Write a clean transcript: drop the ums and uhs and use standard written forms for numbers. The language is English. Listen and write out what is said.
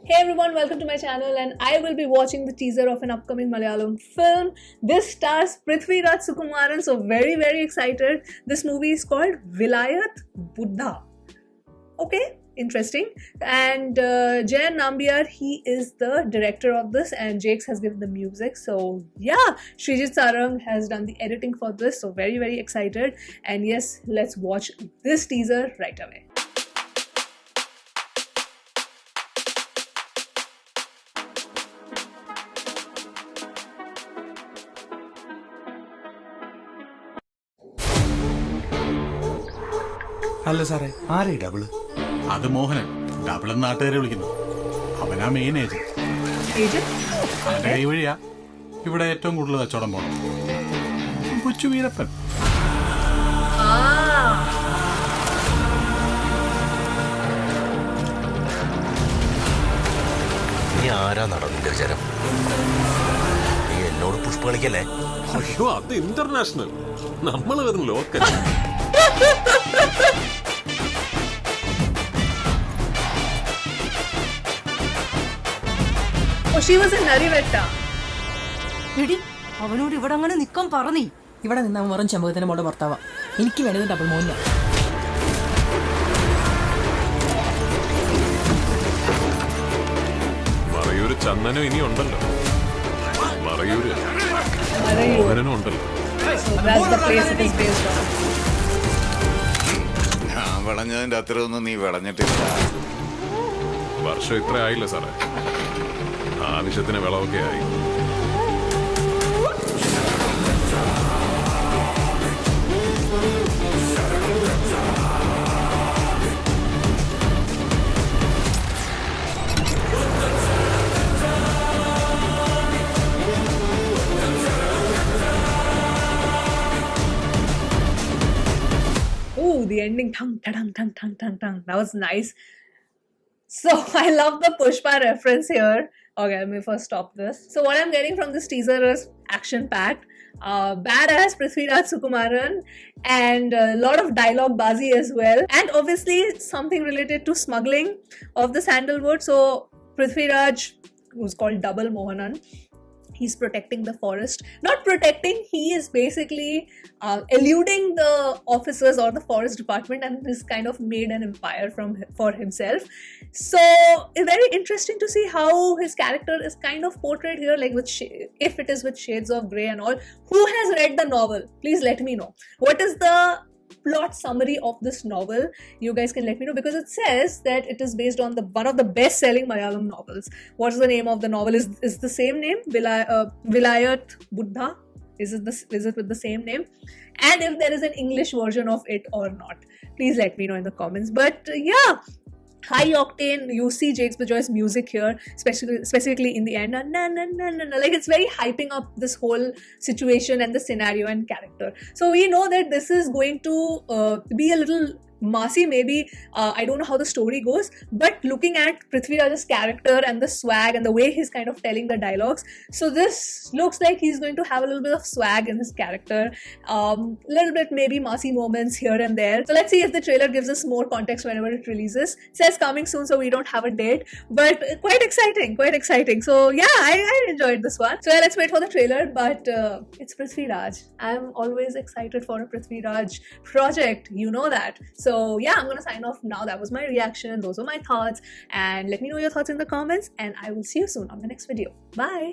Hey everyone, welcome to my channel and I will be watching the teaser of an upcoming Malayalam film. This stars Prithviraj Sukumaran, so very excited. This movie is called Vilayat Buddha. Okay, interesting. And Jayan Nambiar, he is the director of this and Jakes has given the music. So yeah, Srijit Sarang has done the editing for this, so very excited. And yes, let's watch this teaser right away. അല്ല സാറേ ആരേ double? അത് മോഹനൻ. ഡബിളെന്ന് നാട്ടുകാരെ വിളിക്കുന്നു. അവനാ main agent. അവന്റെ കൈ വഴിയാ ഇവിടെ ഏറ്റവും കൂടുതൽ കച്ചവടം പോണം. കൊച്ചു വീരപ്പൻ. നീ ആരാ നടന്നിന്റെ വിചാരം? നീ എന്നോട് പുഷ്പ കളിക്കല്ലേ? അയ്യോ, അത് ഇന്റർനാഷണൽ. നമ്മൾ വരുന്ന local. Oh, she was in Narivetta. എടി അവനോട് ഇവിടെ അങ്ങനെ നിക്കാൻ പറഞ്ഞീ. ഇവിടെ നിന്ന് വെറും ചെമ്പകത്തിന്റെ മോടെ ഭർത്താവാ. എനിക്ക് വേണ്ടത് ഡബിൾ മോനില്ല. മറയൂര് ചന്ദനം ഇനി ഉണ്ടല്ലോ. മറയൂര് മോഹനനും ഉണ്ടല്ലോ. That's the place it is based on. ഞാൻ വിളഞ്ഞതിന്റെ അത്രയൊന്നും നീ വിളഞ്ഞിട്ടില്ല. വർഷം ഇത്ര ആയില്ല സാറേ. ആവശ്യത്തിന് വിളവൊക്കെ ആയി. Ooh, the ending. Tang. That was nice. So I love the Pushpa reference here. Okay, let me first stop this. So what I'm getting from this teaser is action-packed, badass Prithviraj Sukumaran, and a lot of dialogue bazi as well, and obviously something related to smuggling of the sandalwood. So Prithviraj, who's called Double Mohanan, he's protecting the forest. Not protecting, he is basically eluding the officers or the forest department and has kind of made an empire for himself. So it's very interesting to see how his character is kind of portrayed here, like if it is with shades of grey and all. Who has read the novel? Please let me know. What is the plot summary of this novel? You guys can let me know, because it says that it is based on one of the best-selling Malayalam novels. What's the name of the novel? Is the same name? Vilayat Buddha? Is it with the same name? And if there is an English version of it or not, please let me know in the comments. But yeah, high octane. You see Jakes Bejoy's music here, specifically in the end. Na. Like, it's very hyping up this whole situation and the scenario and character. So we know that this is going to be a little massy, maybe. I don't know how the story goes, but looking at Prithviraj's character and the swag and the way he's kind of telling the dialogues, so this looks like he's going to have a little bit of swag in his character, little bit maybe massy moments here and there. So let's see if the trailer gives us more context whenever it releases. It says coming soon, so we don't have a date, but quite exciting. So yeah, I enjoyed this one. So yeah, let's wait for the trailer. But it's Prithviraj. I'm always excited for a Prithviraj project, you know that. So yeah, I'm gonna sign off now. That was my reaction. Those were my thoughts. And let me know your thoughts in the comments. And I will see you soon on the next video. Bye.